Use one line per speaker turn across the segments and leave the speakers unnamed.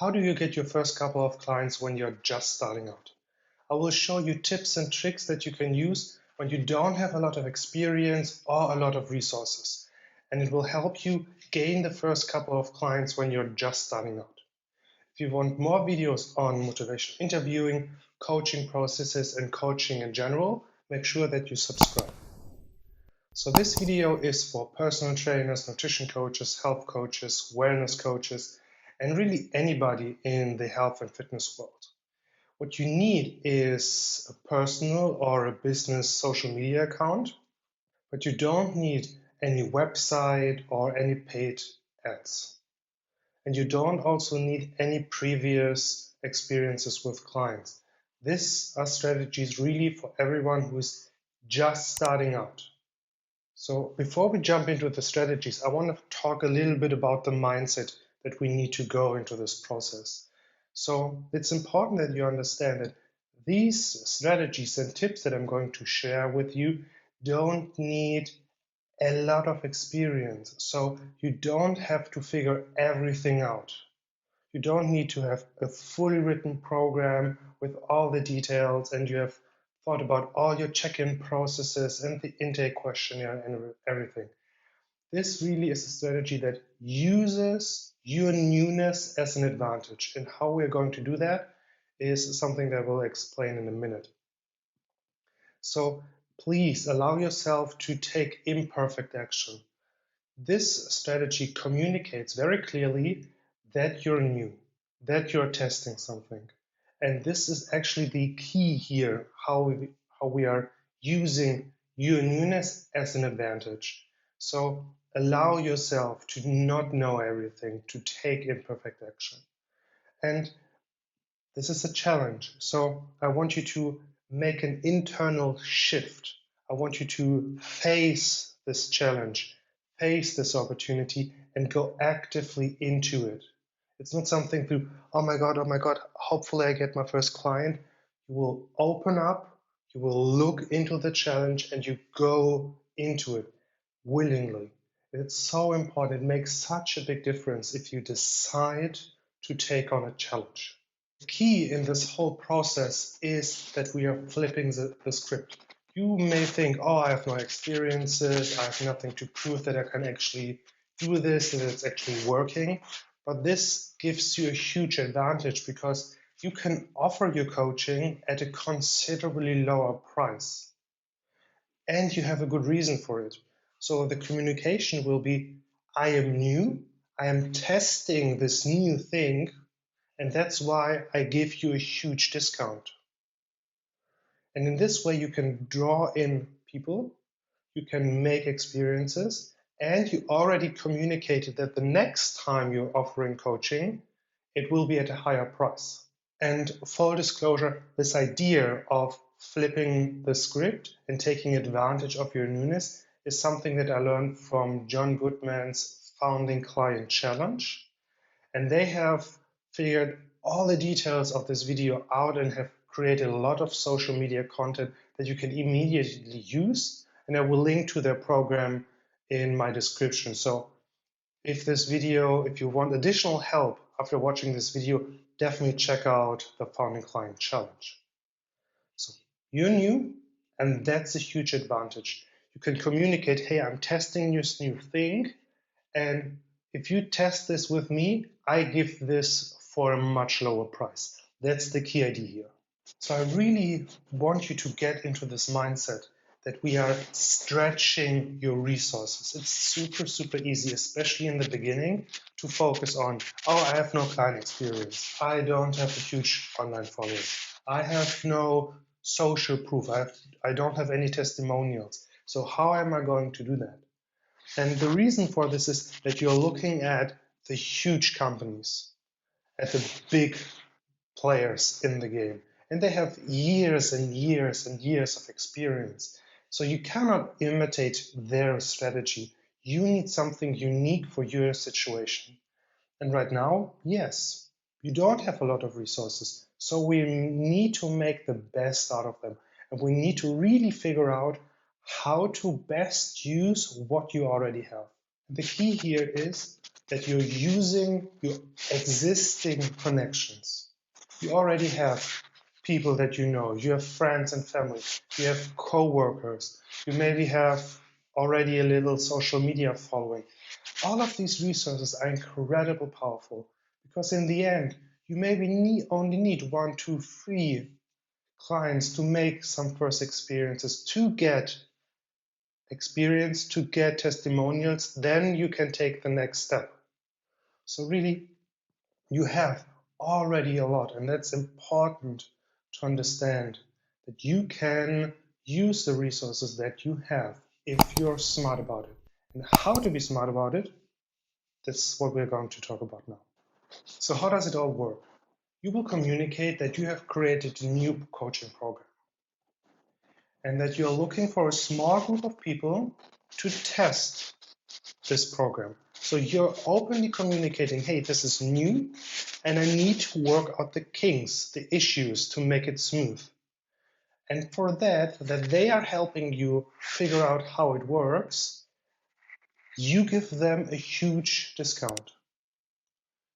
How do you get your first couple of clients when you're just starting out? I will show you tips and tricks that you can use when you don't have a lot of experience or a lot of resources. And it will help you gain the first couple of clients when you're just starting out. If you want more videos on motivational interviewing, coaching processes, and coaching in general, make sure that you subscribe. So this video is for personal trainers, nutrition coaches, health coaches, wellness coaches, and really anybody in the health and fitness world. What you need is a personal or a business social media account, but you don't need any website or any paid ads. And you don't also need any previous experiences with clients. These are strategies really for everyone who is just starting out. So before we jump into the strategies, I want to talk a little bit about the mindset that we need to go into this process. So it's important that you understand that these strategies and tips that I'm going to share with you don't need a lot of experience. So you don't have to figure everything out. You don't need to have a fully written program with all the details, and you have thought about all your check-in processes and the intake questionnaire and everything. This really is a strategy that uses your newness as an advantage. And how we're going to do that is something that I will explain in a minute. So please allow yourself to take imperfect action. This strategy communicates very clearly that you're new, that you're testing something. And this is actually the key here, how we are using your newness as an advantage. So allow yourself to not know everything, to take imperfect action. And this is a challenge. So I want you to make an internal shift. I want you to face this challenge, face this opportunity, and go actively into it. It's not something to, oh my God, hopefully I get my first client. You will open up, you will look into the challenge, and you go into it willingly. It's so important. It makes such a big difference if you decide to take on a challenge. The key in this whole process is that we are flipping the script. You may think, oh, I have no experiences, I have nothing to prove that I can actually do this, that it's actually working. But this gives you a huge advantage because you can offer your coaching at a considerably lower price. And you have a good reason for it. So the communication will be, I am new, I am testing this new thing, and that's why I give you a huge discount. And in this way, you can draw in people, you can make experiences, and you already communicated that the next time you're offering coaching, it will be at a higher price. And full disclosure, this idea of flipping the script and taking advantage of your newness is something that I learned from John Goodman's Founding Client Challenge. And they have figured all the details of this video out and have created a lot of social media content that you can immediately use. And I will link to their program in my description. So if you want additional help after watching this video, definitely check out the Founding Client Challenge. So you're new, and that's a huge advantage. You can communicate, hey, I'm testing this new thing, and if you test this with me, I give this for a much lower price. That's the key idea here. So I really want you to get into this mindset that we are stretching your resources. It's super, super easy, especially in the beginning, to focus on, oh, I have no client experience. I don't have a huge online following. I have no social proof. I don't have any testimonials. So how am I going to do that? And the reason for this is that you're looking at the huge companies, at the big players in the game, and they have years and years and years of experience. So you cannot imitate their strategy. You need something unique for your situation. And right now, yes, you don't have a lot of resources. So we need to make the best out of them. And we need to really figure out how to best use what you already have. The key here is that you're using your existing connections. You already have people that you know, you have friends and family, you have co-workers, you maybe have already a little social media following. All of these resources are incredibly powerful because in the end, you maybe only need 1, 2, 3 clients to make some first experiences, to get experience, to get testimonials, then you can take the next step. So really, you have already a lot, and that's important to understand that you can use the resources that you have if you're smart about it. And how to be smart about it, that's what we're going to talk about now. So how does it all work? You will communicate that you have created a new coaching program and that you're looking for a small group of people to test this program. So you're openly communicating, hey, this is new, and I need to work out the kinks, the issues to make it smooth. And for that they are helping you figure out how it works, you give them a huge discount.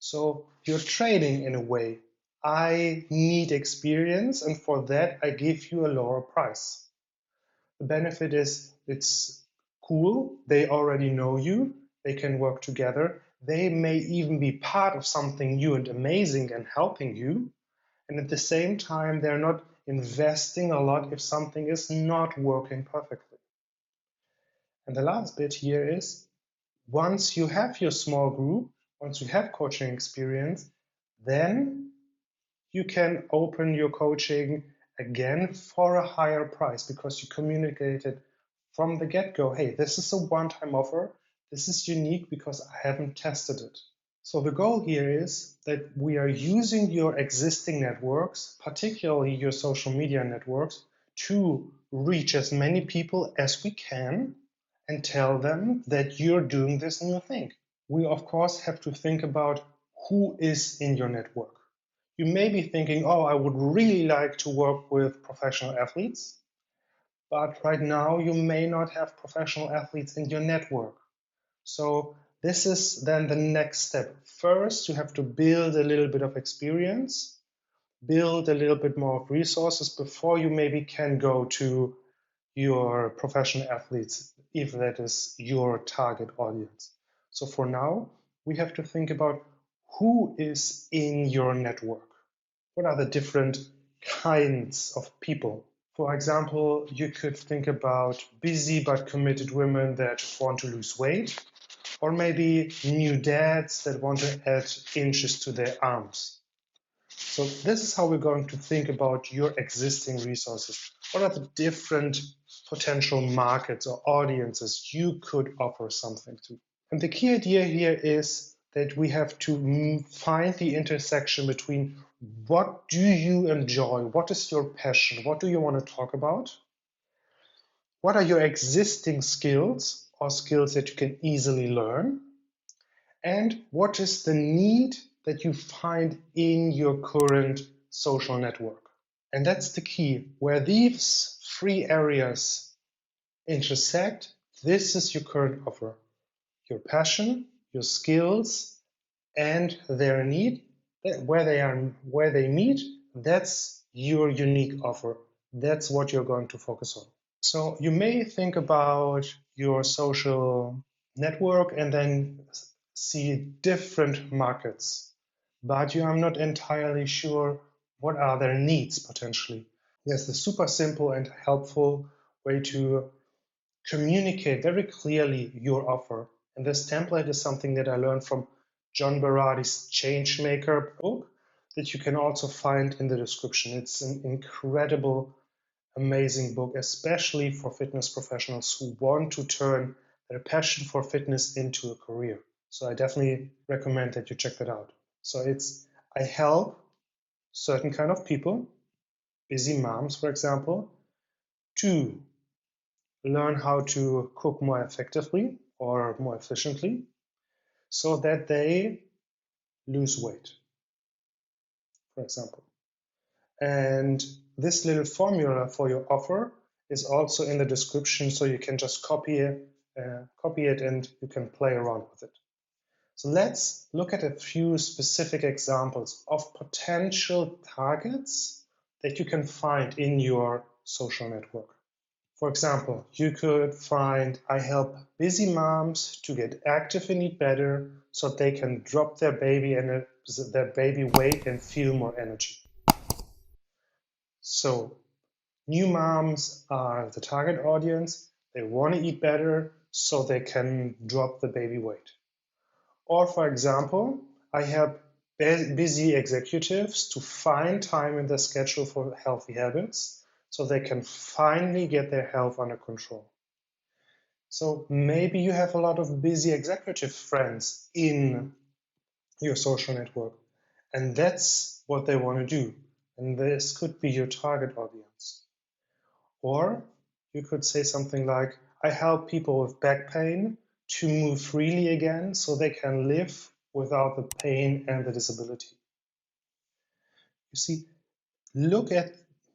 So you're trading in a way. I need experience, and for that I give you a lower price. The benefit is it's cool. They already know you. They can work together. They may even be part of something new and amazing and helping you. And at the same time, they're not investing a lot if something is not working perfectly. And the last bit here is once you have your small group, once you have coaching experience, then you can open your coaching again for a higher price because you communicated from the get-go, hey, this is a one-time offer. This is unique because I haven't tested it. So the goal here is that we are using your existing networks, particularly your social media networks, to reach as many people as we can and tell them that you're doing this new thing. We, of course, have to think about who is in your network. You may be thinking, oh, I would really like to work with professional athletes, but right now you may not have professional athletes in your network. So this is then the next step. First, you have to build a little bit of experience, build a little bit more of resources before you maybe can go to your professional athletes, if that is your target audience. So for now, we have to think about who is in your network. What are the different kinds of people? For example, you could think about busy but committed women that want to lose weight, or maybe new dads that want to add inches to their arms. So this is how we're going to think about your existing resources. What are the different potential markets or audiences you could offer something to? And the key idea here is that we have to find the intersection between what do you enjoy, what is your passion, what do you want to talk about, what are your existing skills or skills that you can easily learn, and what is the need that you find in your current social network. And that's the key. Where these three areas intersect, this is your current offer. Your passion, your skills, and their need, where they meet, that's your unique offer. That's what you're going to focus on. So you may think about your social network and then see different markets, but you are not entirely sure what are their needs potentially. There's the super simple and helpful way to communicate very clearly your offer. And this template is something that I learned from John Berardi's Changemaker book that you can also find in the description. It's an incredible, amazing book, especially for fitness professionals who want to turn their passion for fitness into a career. So I definitely recommend that you check that out. So I help certain kind of people, busy moms, for example, to learn how to cook more effectively or more efficiently so that they lose weight, for example. And this little formula for your offer is also in the description, so you can just copy it and you can play around with it. So let's look at a few specific examples of potential targets that you can find in your social network. For example, you could find, I help busy moms to get active and eat better so they can drop their baby weight and feel more energy. So new moms are the target audience. They want to eat better so they can drop the baby weight. Or for example, I help busy executives to find time in their schedule for healthy habits so they can finally get their health under control. So maybe you have a lot of busy executive friends in your social network, and that's what they want to do. And this could be your target audience. Or you could say something like, I help people with back pain to move freely again so they can live without the pain and the disability. You see, look at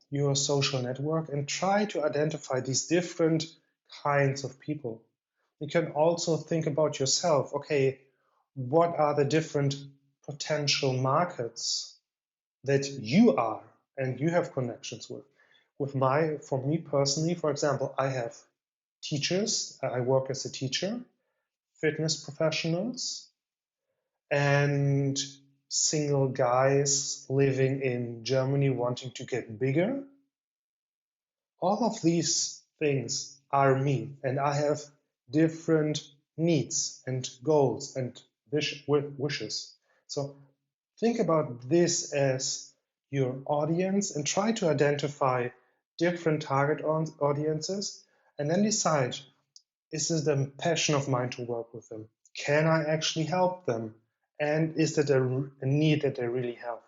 your social network and try to identify these different kinds of people. You can also think about yourself. Okay, what are the different potential markets that you are and you have connections with? For me personally, for example, I have teachers. I work as a teacher, fitness professionals, and single guys living in Germany wanting to get bigger. All of these things are me, and I have different needs and goals and wishes. So think about this as your audience and try to identify different target audiences and then decide, is this a passion of mine to work with them? Can I actually help them? And is that a need that they really have?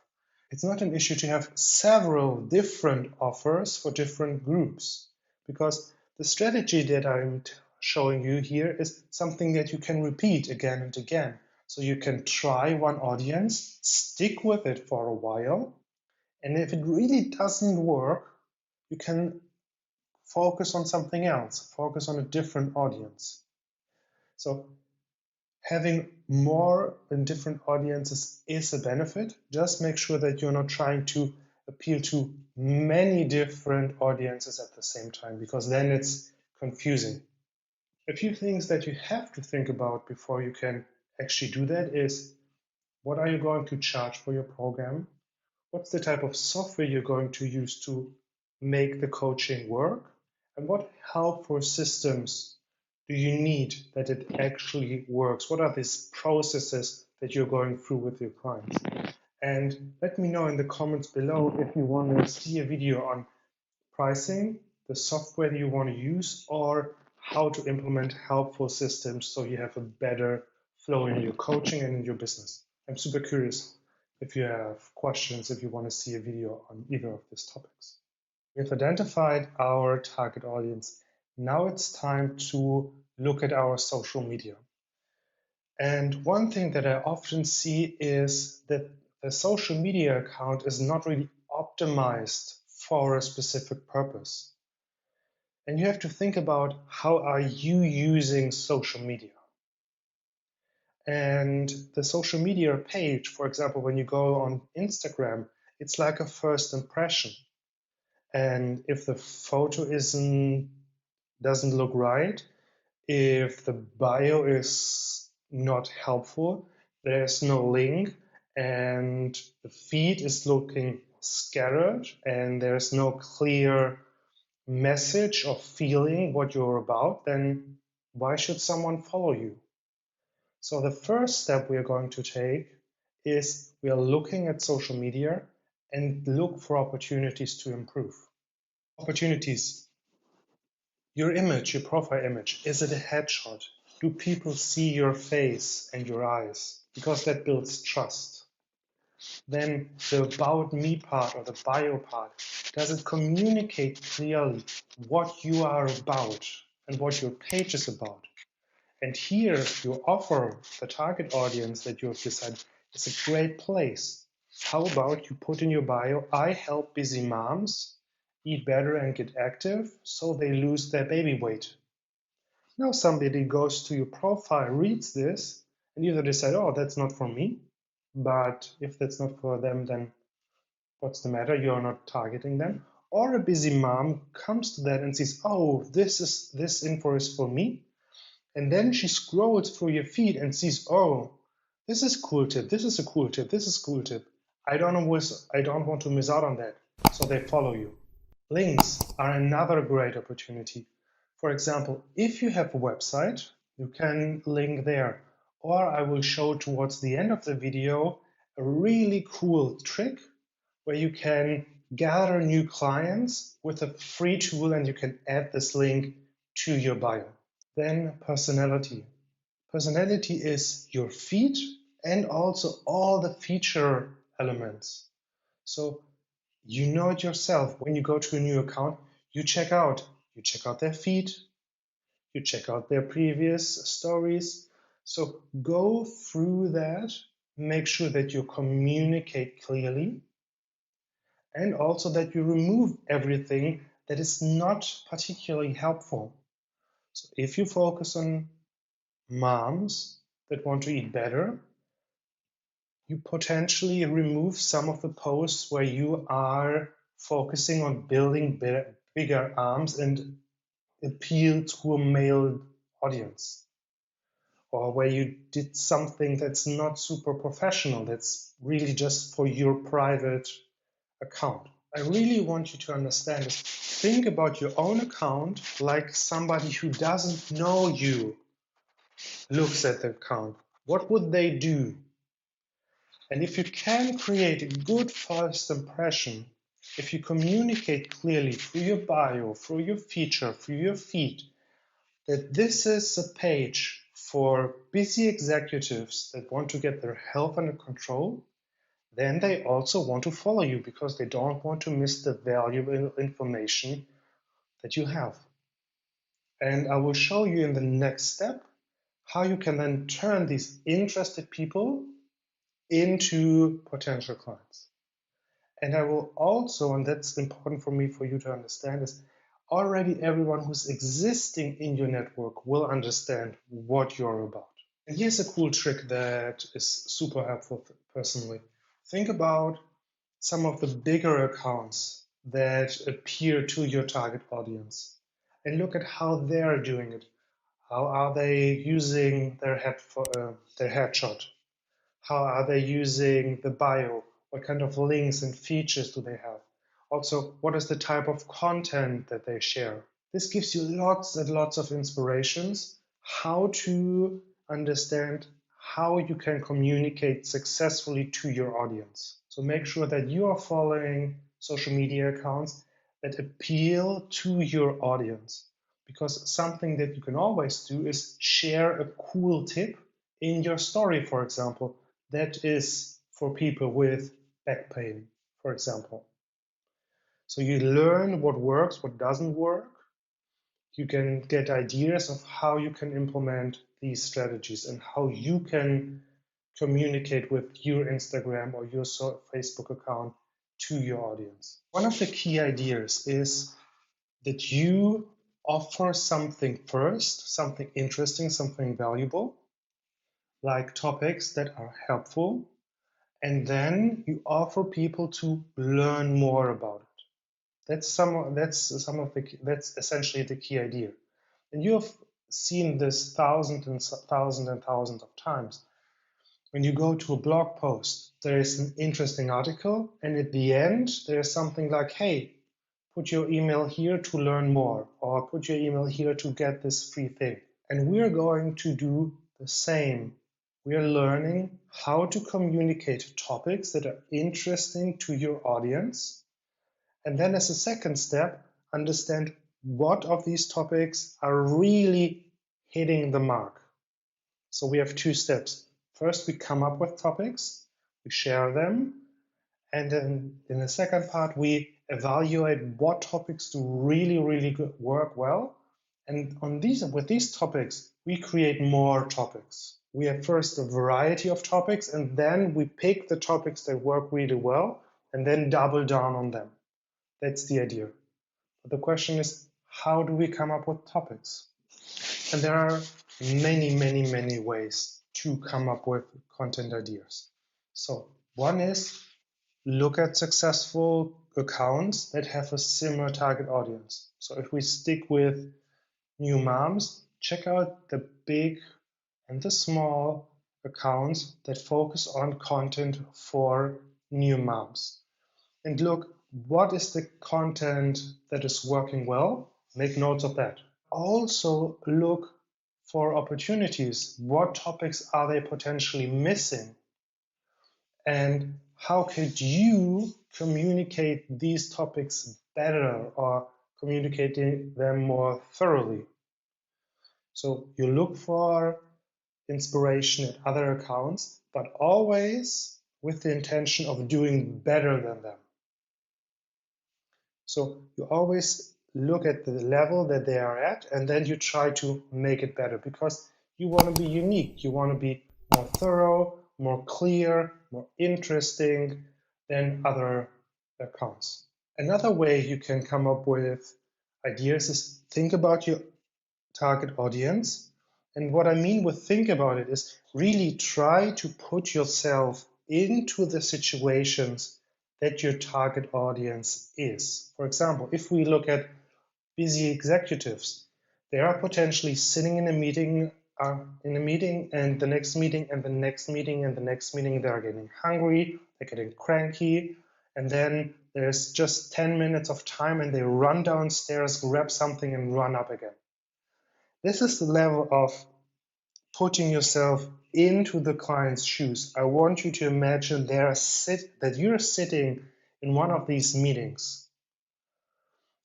It's not an issue to have several different offers for different groups, because the strategy that I'm showing you here is something that you can repeat again and again. So you can try one audience, stick with it for a while, and if it really doesn't work, you can focus on something else, focus on a different audience. So having more and different audiences is a benefit. Just make sure that you're not trying to appeal to many different audiences at the same time, because then it's confusing. A few things that you have to think about before you can actually do that is, what are you going to charge for your program? What's the type of software you're going to use to make the coaching work? And what helpful systems do you need that it actually works? What are these processes that you're going through with your clients? And let me know in the comments below if you want to see a video on pricing, the software you want to use, or how to implement helpful systems so you have a better flow in your coaching and in your business. I'm super curious if you have questions, if you want to see a video on either of these topics. We've identified our target audience. Now it's time to look at our social media. And one thing that I often see is that the social media account is not really optimized for a specific purpose. And you have to think about, how are you using social media? And the social media page, for example, when you go on Instagram, it's like a first impression. And if the photo doesn't look right, if the bio is not helpful, there's no link, and the feed is looking scattered, and there's no clear message or feeling what you're about, then why should someone follow you? So the first step we are going to take is, we are looking at social media and look for opportunities to improve. Opportunities. Your image, your profile image, is it a headshot? Do people see your face and your eyes? Because that builds trust. Then the about me part or the bio part, does it communicate clearly what you are about and what your page is about? And here you offer the target audience that you have decided is a great place. How about you put in your bio, I help busy moms eat better and get active so they lose their baby weight. Now somebody goes to your profile, reads this, And either decide, oh, that's not for me, but if that's not for them, then what's the matter? You're not targeting them. Or a busy mom comes to that and says, oh, this info is for me. And then she scrolls through your feed and sees, oh, this is a cool tip, this is a cool tip, this is a cool tip. I don't want to miss out on that. So they follow you. Links are another great opportunity. For example, if you have a website, you can link there. Or I will show towards the end of the video a really cool trick where you can gather new clients with a free tool and you can add this link to your bio. Then personality. Personality is your feed and also all the feature elements. So you know it yourself. When you go to a new account, you check out their feed, you check out their previous stories. So go through that, make sure that you communicate clearly, and also that you remove everything that is not particularly helpful. So if you focus on moms that want to eat better, you potentially remove some of the posts where you are focusing on building bigger arms and appeal to a male audience, or where you did something that's not super professional, that's really just for your private account. I really want you to understand this. Think about your own account like somebody who doesn't know you looks at the account. What would they do? And if you can create a good first impression, if you communicate clearly through your bio, through your feature, through your feed, that this is a page for busy executives that want to get their health under control, then they also want to follow you because they don't want to miss the valuable information that you have. And I will show you in the next step how you can then turn these interested people into potential clients. And I will also, and that's important for me for you to understand, is already everyone who's existing in your network will understand what you're about. And here's a cool trick that is super helpful personally. Think about some of the bigger accounts that appear to your target audience and look at how they're doing it. How are they using their headshot? How are they using the bio? What kind of links and features do they have? Also, what is the type of content that they share? This gives you lots and lots of inspirations how to understand how you can communicate successfully to your audience. So make sure that you are following social media accounts that appeal to your audience. Because something that you can always do is share a cool tip in your story, for example, that is for people with back pain, for example. So you learn what works, what doesn't work. You can get ideas of how you can implement these strategies and how you can communicate with your Instagram or your Facebook account to your audience. One of the key ideas is that you offer something first, something interesting, something valuable, like topics that are helpful, and then you offer people to learn more about it. That's essentially the key idea. And you have seen this thousands and thousands of times. When you go to a blog post, there is an interesting article, and at the end, there's something like, hey, put your email here to learn more, or put your email here to get this free thing. And we're going to do the same. We are learning how to communicate topics that are interesting to your audience. And then as a second step, understand what of these topics are really hitting the mark. So we have two steps. First, we come up with topics, we share them, and then in the second part, we evaluate what topics do really work well. And with these topics, we create more topics. We have first a variety of topics, and then we pick the topics that work really well, and then double down on them. That's the idea. But the question is, how do we come up with topics? And there are many ways to come up with content ideas. So one is look at successful accounts that have a similar target audience. So if we stick with new moms, check out the big and the small accounts that focus on content for new moms. And look, what is the content that is working well? Make notes of that. Also look for opportunities. What topics are they potentially missing? And how could you communicate these topics better or communicating them more thoroughly? So you look for inspiration at other accounts, but always with the intention of doing better than them. So you always look at the level that they are at, and then you try to make it better because you want to be unique. You want to be more thorough, more clear, more interesting than other accounts. Another way you can come up with ideas is think about your target audience. And what I mean with think about it is really try to put yourself into the situations that your target audience is. For example, if we look at busy executives, they are potentially sitting in a meeting, and the next meeting, and the next meeting, and the next meeting. They're getting hungry, they're getting cranky, and then there's just 10 minutes of time, and they run downstairs, grab something, and run up again. This is the level of putting yourself into the client's shoes. I want you to imagine that you're sitting in one of these meetings.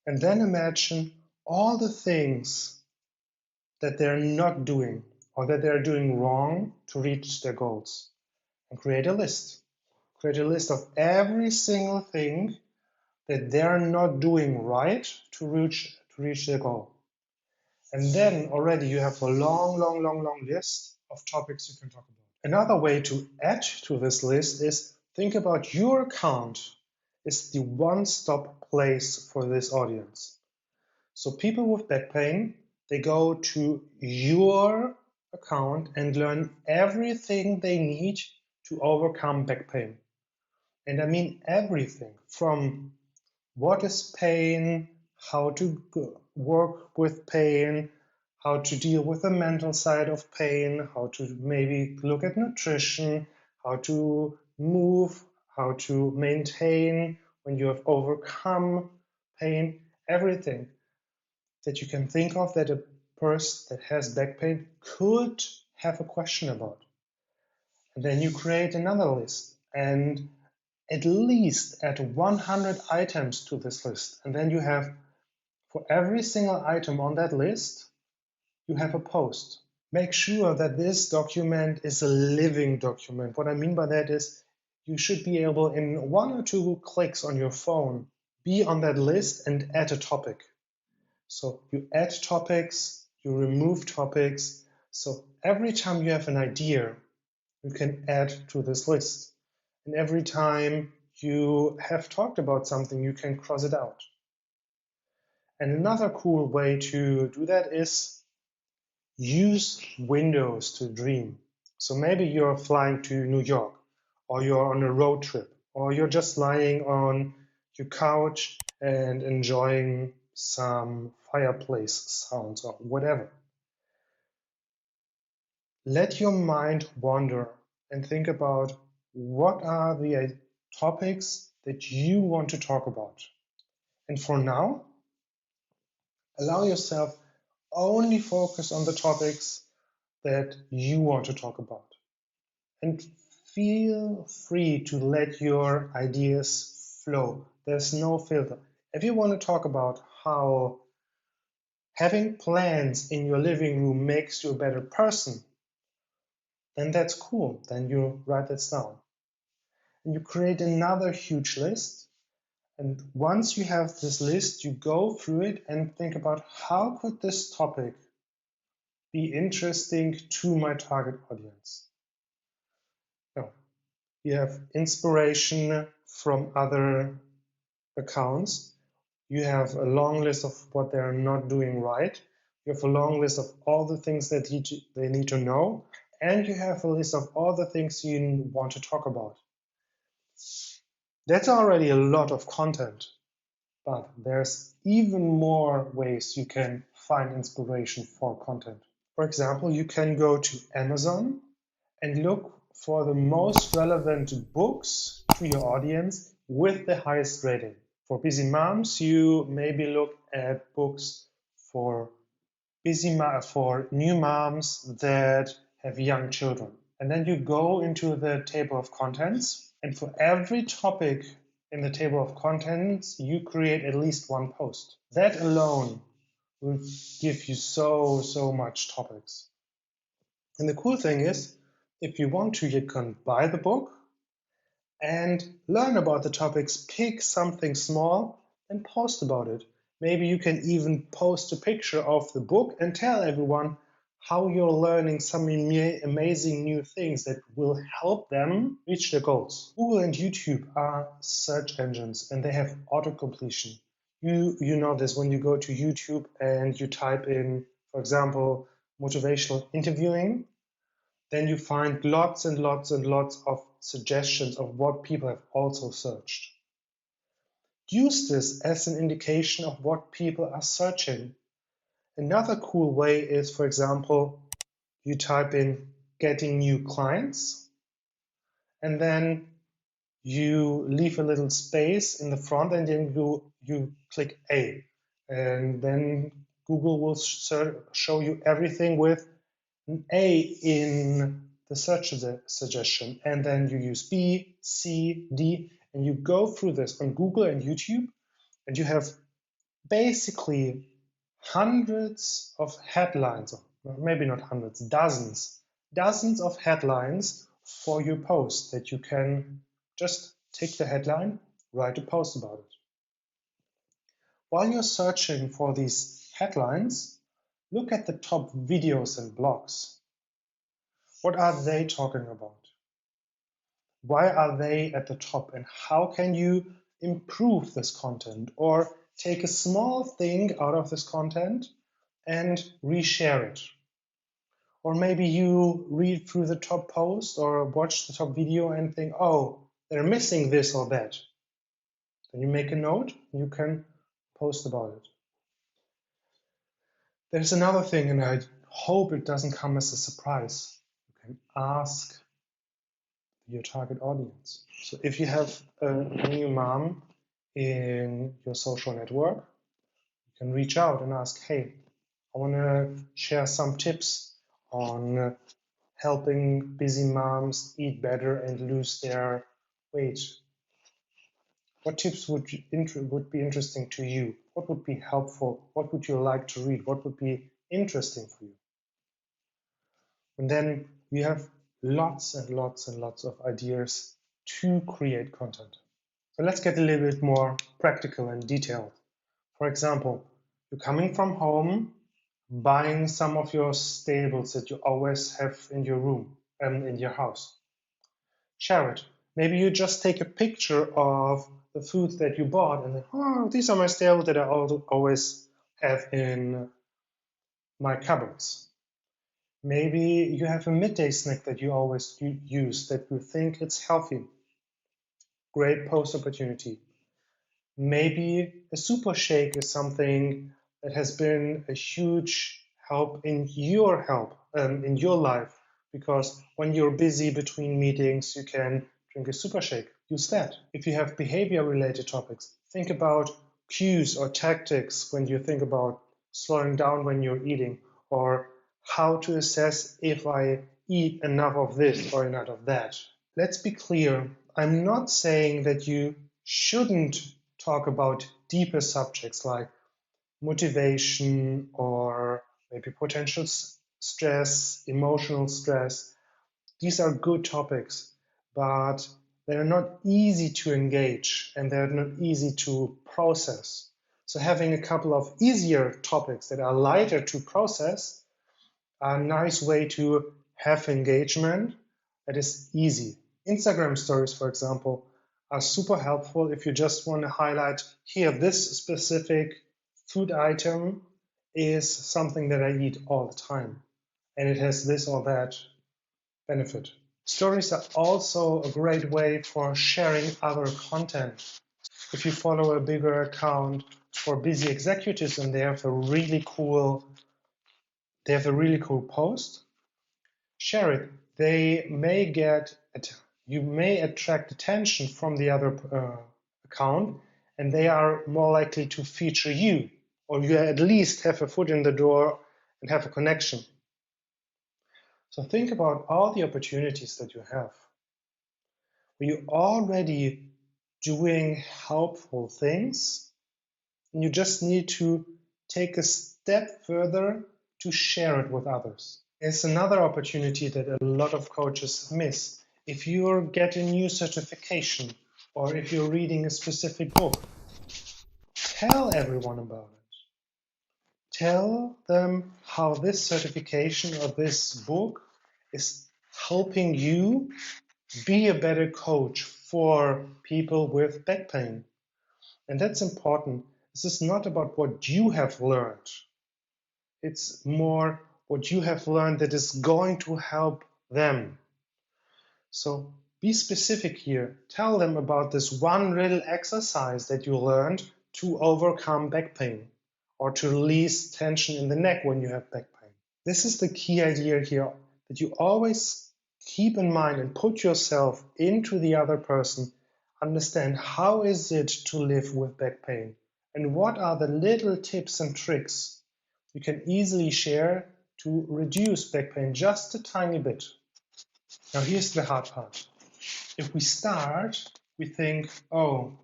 And then imagine all the things that they're not doing or that they're doing wrong to reach their goals. And create a list. Create a list of every single thing that they're not doing right to reach their goal. And then already you have a long list of topics you can talk about. Another way to add to this list is think about your account is the one-stop place for this audience. So people with back pain, they go to your account and learn everything they need to overcome back pain. And I mean everything from what is pain, how to work with pain, how to deal with the mental side of pain, how to maybe look at nutrition, how to move, how to maintain when you have overcome pain, everything that you can think of that a person that has back pain could have a question about. And then you create another list and at least add 100 items to this list. And then you have, for every single item on that list, you have a post. Make sure that this document is a living document. What I mean by that is you should be able, in 1 or 2 clicks on your phone, be on that list and add a topic. So you add topics, you remove topics. So every time you have an idea, you can add to this list. And every time you have talked about something, you can cross it out. And another cool way to do that is use windows to dream. So maybe you're flying to New York, or you're on a road trip, or you're just lying on your couch and enjoying some fireplace sounds or whatever. Let your mind wander and think about what are the topics that you want to talk about. And for now, allow yourself only focus on the topics that you want to talk about. And feel free to let your ideas flow. There's no filter. If you want to talk about how having plants in your living room makes you a better person, then that's cool. Then you write that down. And you create another huge list. And once you have this list, you go through it and think about how could this topic be interesting to my target audience. Now, you have inspiration from other accounts. You have a long list of what they're not doing right. You have a long list of all the things that they need to know. and you have a list of all the things you want to talk about. That's already a lot of content, but there's even more ways you can find inspiration for content. For example, you can go to Amazon and look for the most relevant books to your audience with the highest rating. For busy moms, you maybe look at books for for new moms that have young children. And then you go into the table of contents, and for every topic in the table of contents, you create at least one post. That alone will give you so much topics. And the cool thing is, if you want to, you can buy the book and learn about the topics, pick something small and post about it. Maybe you can even post a picture of the book and tell everyone how you're learning some amazing new things that will help them reach their goals. Google and YouTube are search engines and they have auto-completion. You know this when you go to YouTube and you type in, for example, motivational interviewing, then you find lots and lots and lots of suggestions of what people have also searched. Use this as an indication of what people are searching. Another cool way is, for example, you type in getting new clients, and then you leave a little space in the front, and then you click A. And then Google will show you everything with an A in the search suggestion, and then you use B, C, D, and you go through this on Google and YouTube, and you have basically hundreds of headlines, or maybe not hundreds, dozens of headlines for your post that you can just take the headline, write a post about it. While you're searching for these headlines, look at the top videos and blogs. What are they talking about? Why are they at the top, and how can you improve this content or take a small thing out of this content and reshare it? Or maybe you read through the top post or watch the top video and think, oh, they're missing this or that. Then you make a note, and you can post about it. There's another thing, and I hope it doesn't come as a surprise. You can ask your target audience. So if you have a new mom in your social network, you can reach out and ask, hey, I want to share some tips on helping busy moms eat better and lose their weight. What tips would be interesting to you? What would be helpful? What would you like to read? What would be interesting for you? And then you have lots and lots and lots of ideas to create content. So let's get a little bit more practical and detailed. For example, you're coming from home, buying some of your staples that you always have in your room and in your house. Share it. Maybe you just take a picture of the foods that you bought and then, oh, these are my staples that I always have in my cupboards. Maybe you have a midday snack that you always use that you think it's healthy. Great post opportunity. Maybe a super shake is something that has been a huge help in your life, because when you're busy between meetings, you can drink a super shake. Use that. If you have behavior related topics, think about cues or tactics when you think about slowing down when you're eating, or how to assess if I eat enough of this or enough of that. Let's be clear. I'm not saying that you shouldn't talk about deeper subjects like motivation or maybe potential stress, emotional stress. These are good topics, but they're not easy to engage and they're not easy to process. So having a couple of easier topics that are lighter to process are a nice way to have engagement that is easy. Instagram stories, for example, are super helpful if you just want to highlight here, this specific food item is something that I eat all the time, and it has this or that. benefit. Stories are also a great way for sharing other content. If you follow a bigger account for busy executives and they have a really cool post, share it. You may attract attention from the other account, and they are more likely to feature you, or you at least have a foot in the door and have a connection. So think about all the opportunities that you have. Are you already doing helpful things? And you just need to take a step further to share it with others. There's another opportunity that a lot of coaches miss. If you're getting a new certification or if you're reading a specific book, tell everyone about it. Tell them how this certification or this book is helping you be a better coach for people with back pain. And that's important. This is not about what you have learned. It's more what you have learned that is going to help them. So be specific here. Tell them about this one little exercise that you learned to overcome back pain or to release tension in the neck when you have back pain. This is the key idea here, that you always keep in mind and put yourself into the other person. Understand how is it to live with back pain and what are the little tips and tricks you can easily share to reduce back pain just a tiny bit. Now here's the hard part. If we start, we think, oh,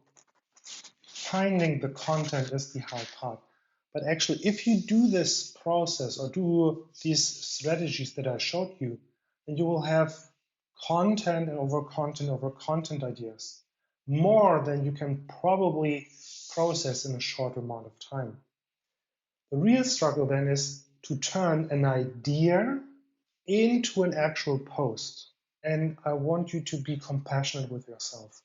finding the content is the hard part. But actually, if you do this process or do these strategies that I showed you, then you will have content over content over content ideas, more than you can probably process in a short amount of time. The real struggle then is to turn an idea into an actual post. And I want you to be compassionate with yourself.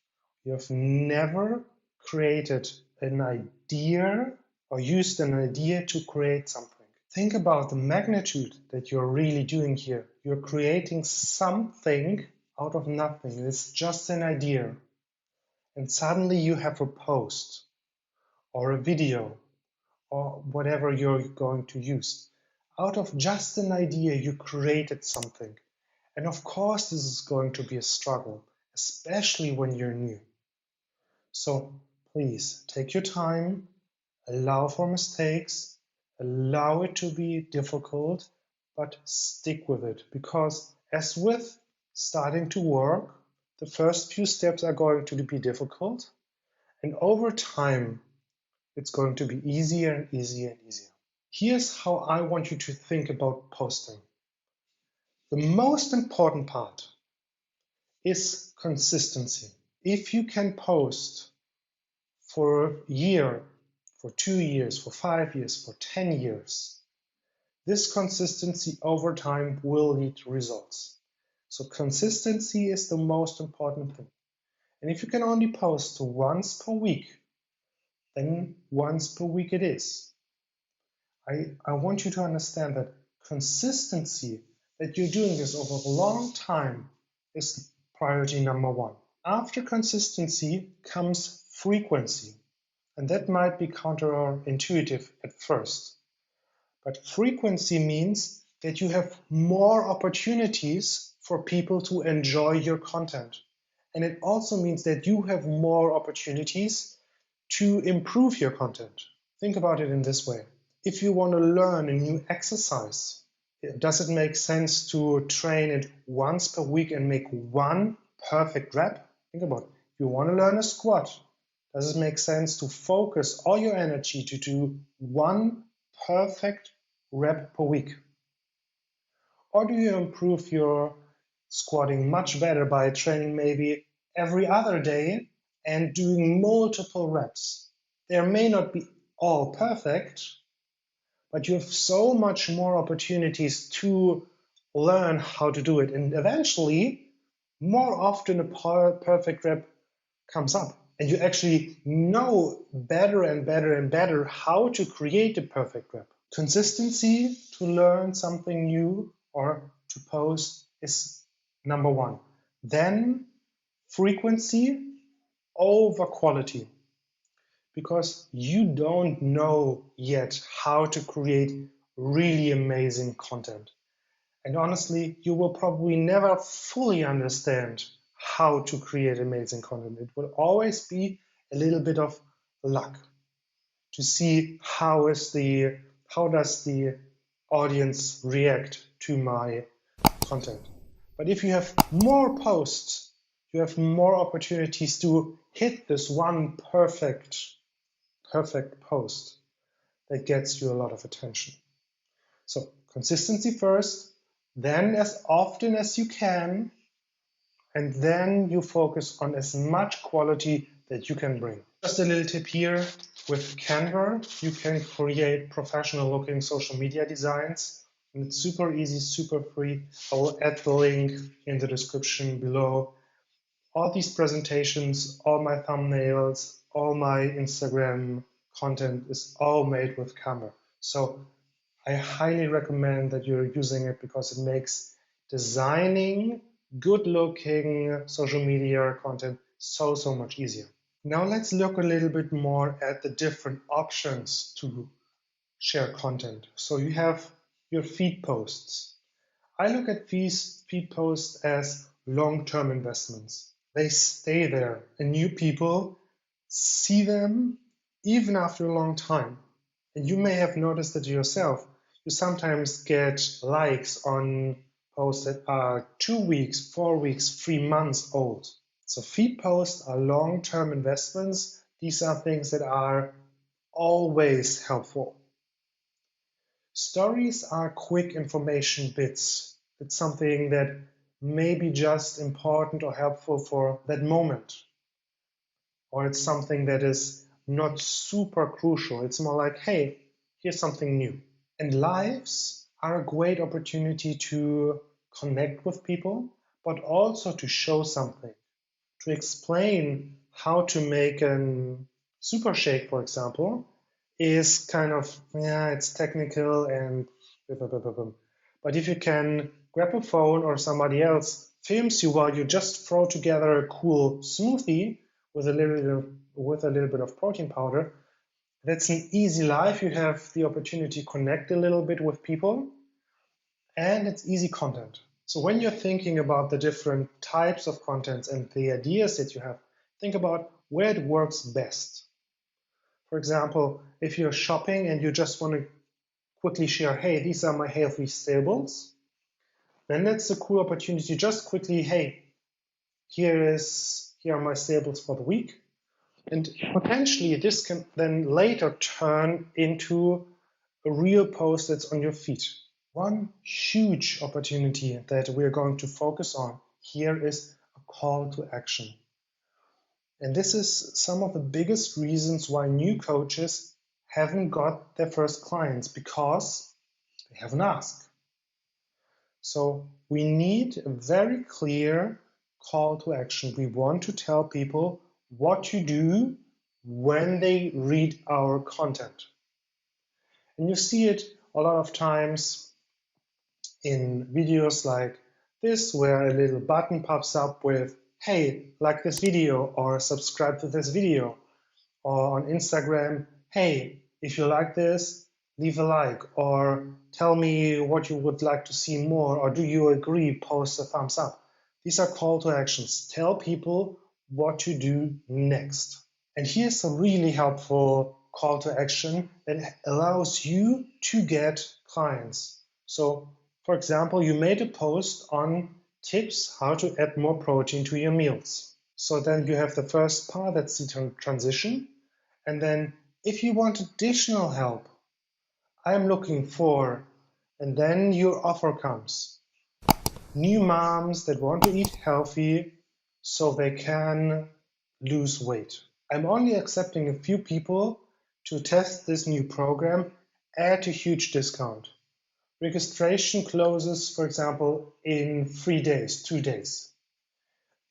You have never created an idea or used an idea to create something. Think about the magnitude that you're really doing here. You're creating something out of nothing. It's just an idea. And suddenly you have a post or a video or whatever you're going to use. Out of just an idea, you created something. And of course, this is going to be a struggle, especially when you're new. So please take your time, allow for mistakes, allow it to be difficult, but stick with it. Because as with starting to work, the first few steps are going to be difficult. And over time, it's going to be easier and easier and easier. Here's how I want you to think about posting. The most important part is consistency. If you can post for a year, for 2 years, for 5 years, for 10 years, this consistency over time will lead to results. So consistency is the most important thing. And if you can only post once per week, then once per week it is. I want you to understand that consistency, that you're doing this over a long time, is priority number one. After consistency comes frequency, and that might be counterintuitive at first. But frequency means that you have more opportunities for people to enjoy your content. And it also means that you have more opportunities to improve your content. Think about it in this way. If you want to learn a new exercise, does it make sense to train it once per week and make one perfect rep? Think about it. If you want to learn a squat, does it make sense to focus all your energy to do one perfect rep per week? Or do you improve your squatting much better by training maybe every other day and doing multiple reps? They may not be all perfect, but you have so much more opportunities to learn how to do it. And eventually, more often a perfect rep comes up. And you actually know better and better and better how to create a perfect rep. Consistency to learn something new or to post is number one. Then frequency over quality, because you don't know yet how to create really amazing content. And honestly, you will probably never fully understand how to create amazing content. It will always be a little bit of luck to see how does the audience react to my content. But if you have more posts, you have more opportunities to hit this one perfect post that gets you a lot of attention. So consistency first, then as often as you can, and then you focus on as much quality that you can bring. Just a little tip here, with Canva, you can create professional looking social media designs. And it's super easy, super free. I will add the link in the description below. All these presentations, all my thumbnails, all my Instagram content is all made with Canva. So I highly recommend that you're using it because it makes designing good-looking social media content so much easier. Now let's look a little bit more at the different options to share content. So you have your feed posts. I look at these feed posts as long-term investments. They stay there and new people see them even after a long time. And you may have noticed it yourself. You sometimes get likes on posts that are 2 weeks, 4 weeks, 3 months old. So feed posts are long-term investments. These are things that are always helpful. Stories are quick information bits. It's something that may be just important or helpful for that moment. Or it's something that is not super crucial. It's more like, hey, here's something new. And lives are a great opportunity to connect with people, but also to show something, to explain how to make a super shake, for example, is kind of, yeah, it's technical and but if you can grab a phone or somebody else films you while you just throw together a cool smoothie with a little bit of protein powder, that's an easy life. You have the opportunity to connect a little bit with people, and it's easy content. So when you're thinking about the different types of contents and the ideas that you have, think about where it works best. For example, if you're shopping and you just want to quickly share, hey, these are my healthy staples, then that's a cool opportunity. Just quickly, hey, here are my staples for the week. And potentially this can then later turn into a real post that's on your feed. One huge opportunity that we're going to focus on here is a call to action. And this is some of the biggest reasons why new coaches haven't got their first clients, because they haven't asked. So we need a very clear call to action. We want to tell people what to do when they read our content. And you see it a lot of times in videos like this, where a little button pops up with, hey, like this video, or subscribe to this video. Or on Instagram, hey, if you like this, leave a like, or tell me what you would like to see more, or do you agree, post a thumbs up. These are call to actions. Tell people what to do next. And here's a really helpful call to action that allows you to get clients. So, for example, you made a post on tips how to add more protein to your meals. So then you have the first part, that's the transition. And then if you want additional help, I'm looking for, and then your offer comes. New moms that want to eat healthy so they can lose weight. I'm only accepting a few people to test this new program at a huge discount. Registration closes, for example, in 3 days, 2 days.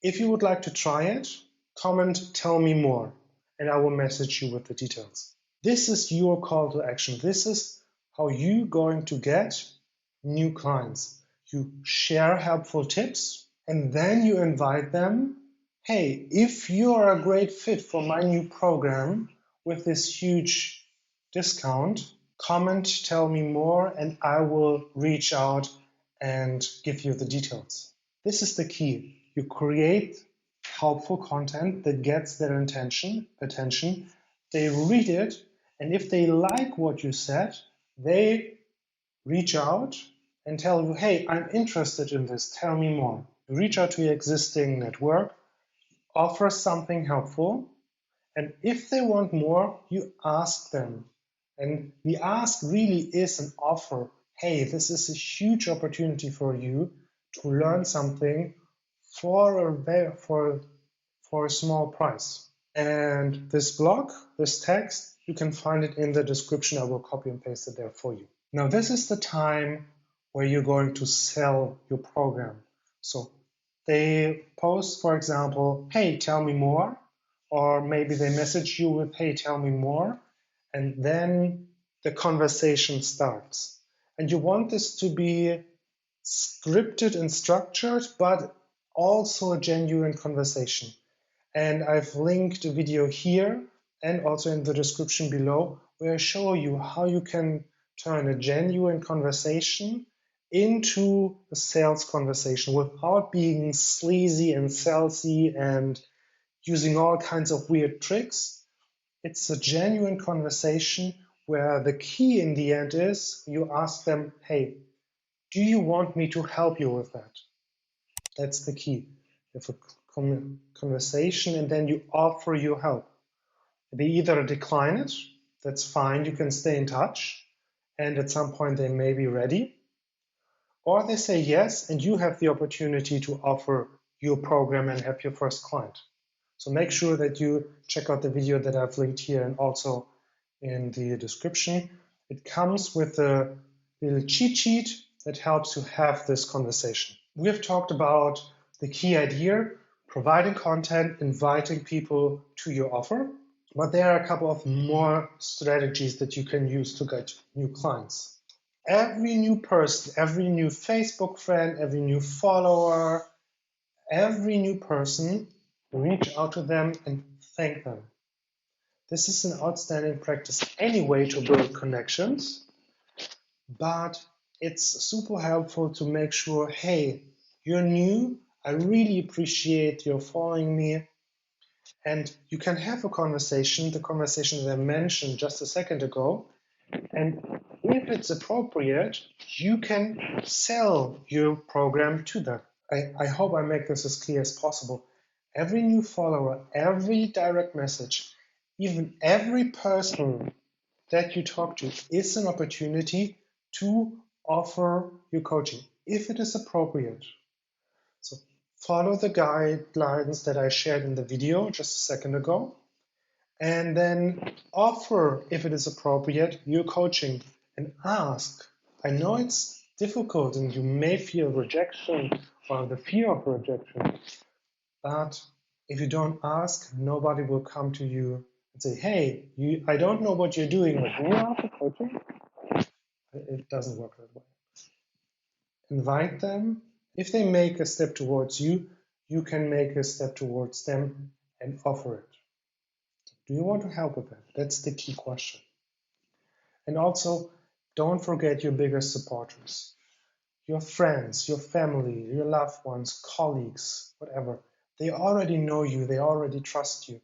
If you would like to try it, comment, tell me more, and I will message you with the details. This is your call to action. This is how you're going to get new clients. You share helpful tips And then you invite them, hey, if you are a great fit for my new program with this huge discount, comment, tell me more, and I will reach out and give you the details. This is the key. You create helpful content that gets their attention. They read it, and if they like what you said, they reach out and tell you, hey, I'm interested in this, tell me more. Reach out to your existing network, offer something helpful, and if they want more, you ask them. And the ask really is an offer. Hey, this is a huge opportunity for you to learn something for a small price. And this blog, this text, you can find it in the description. I will copy and paste it there for you. Now, this is the time where you're going to sell your program. So they post, for example, hey, tell me more. Or maybe they message you with, hey, tell me more. And then the conversation starts. And you want this to be scripted and structured, but also a genuine conversation. And I've linked a video here and also in the description below where I show you how you can turn a genuine conversation into a sales conversation without being sleazy and salesy and using all kinds of weird tricks. It's a genuine conversation where the key in the end is you ask them, hey, do you want me to help you with that? That's the key. You have a conversation and then you offer your help. They either decline it, that's fine, you can stay in touch, and at some point they may be ready, or they say yes, and you have the opportunity to offer your program and have your first client. So make sure that you check out the video that I've linked here and also in the description. It comes with a little cheat sheet that helps you have this conversation. We have talked about the key idea, providing content, inviting people to your offer, but there are a couple of more strategies that you can use to get new clients. Every new person, every new Facebook friend, every new follower, every new person, reach out to them and thank them. This is an outstanding practice anyway to build connections, but it's super helpful to make sure, hey, you're new, I really appreciate your following me, and you can have a conversation, the conversation that I mentioned just a second ago, and if it's appropriate, you can sell your program to them. I hope I make this as clear as possible. Every new follower, every direct message, even every person that you talk to is an opportunity to offer your coaching if it is appropriate. So follow the guidelines that I shared in the video just a second ago, and then offer, if it is appropriate, your coaching and ask. I know it's difficult and you may feel rejection or the fear of rejection, but if you don't ask, nobody will come to you and say, hey, I don't know what you're doing, but do you offer coaching? It doesn't work that way. Invite them. If they make a step towards you, you can make a step towards them and offer it. Do you want to help with that? That's the key question. And also, don't forget your biggest supporters. Your friends, your family, your loved ones, colleagues, whatever. They already know you, they already trust you.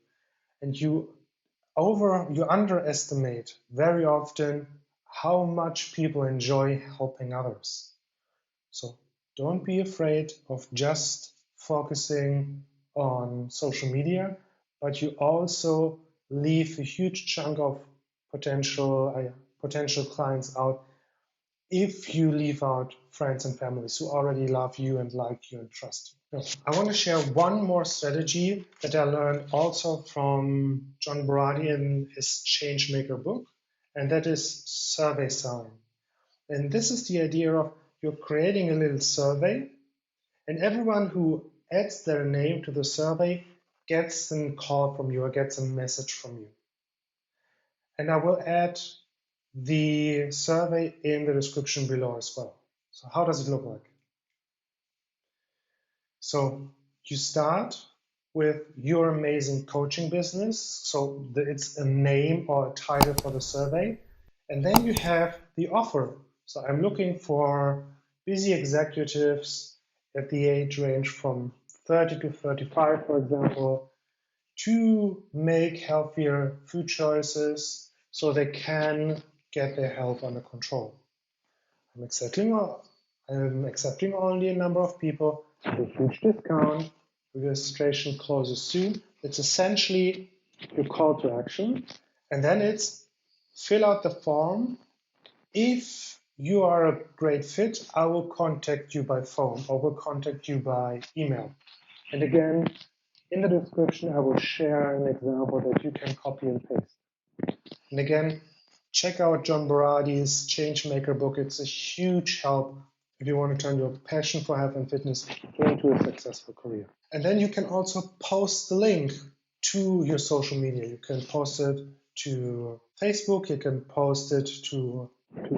And you underestimate very often how much people enjoy helping others. So don't be afraid of just focusing on social media, but you also leave a huge chunk of potential clients out if you leave out friends and families who already love you and like you and trust you. Now, I want to share one more strategy that I learned also from John Berardi in his Changemaker book, and that is survey selling. And this is the idea of you're creating a little survey, and everyone who adds their name to the survey gets a call from you or gets a message from you. And I will add the survey in the description below as well. So how does it look like? So you start with your amazing coaching business. So it's a name or a title for the survey. And then you have the offer. So I'm looking for busy executives at the age range from 30 to 35, for example, to make healthier food choices so they can get their health under control. I'm accepting only a number of people with a huge discount. Registration closes soon. It's essentially your call to action. And then it's fill out the form. If you are a great fit, I will contact you by phone or will contact you by email. And again, in the description, I will share an example that you can copy and paste. And again, check out John Berardi's Changemaker book. It's a huge help if you want to turn your passion for health and fitness into a successful career. And then you can also post the link to your social media. You can post it to Facebook, you can post it to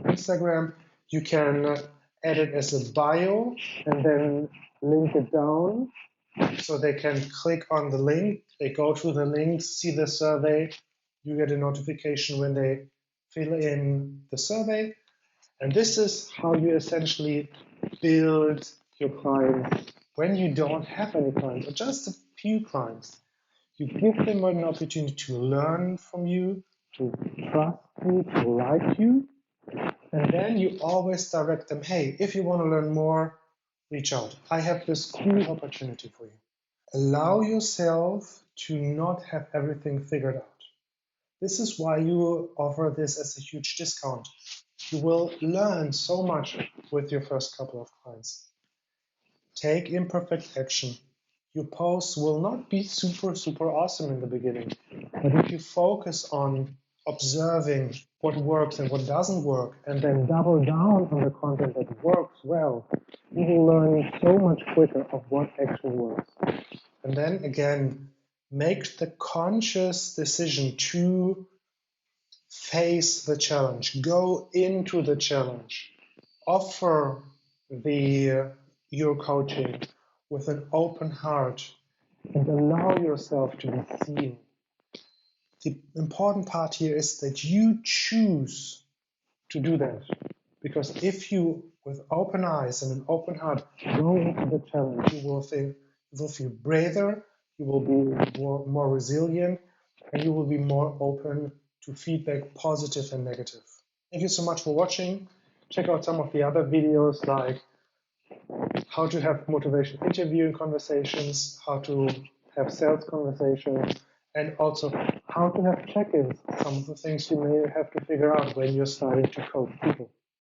Instagram, you can add it as a bio and then link it down so they can click on the link, they go to the link, see the survey, you get a notification when they fill in the survey. And this is how you essentially build your clients when you don't have any clients or just a few clients. You give them an opportunity to learn from you, to trust you, to like you, and then you always direct them, hey, if you want to learn more, reach out. I have this cool opportunity for you. Allow yourself to not have everything figured out. This is why you offer this as a huge discount. You will learn so much with your first couple of clients. Take imperfect action. Your posts will not be super awesome in the beginning, but if you focus on observing what works and what doesn't work, and then double down on the content that works well, you will learn so much quicker of what actually works. And then again, make the conscious decision to face the challenge, go into the challenge, offer your coaching with an open heart, and allow yourself to be seen. The important part here is that you choose to do that. Because if you, with open eyes and an open heart, go into the challenge, you will feel braver, you will be more resilient, and you will be more open to feedback, positive and negative. Thank you so much for watching. Check out some of the other videos like how to have motivation interviewing conversations, how to have sales conversations, and also how to have check-ins, some of the things you may have to figure out when you're starting to coach people.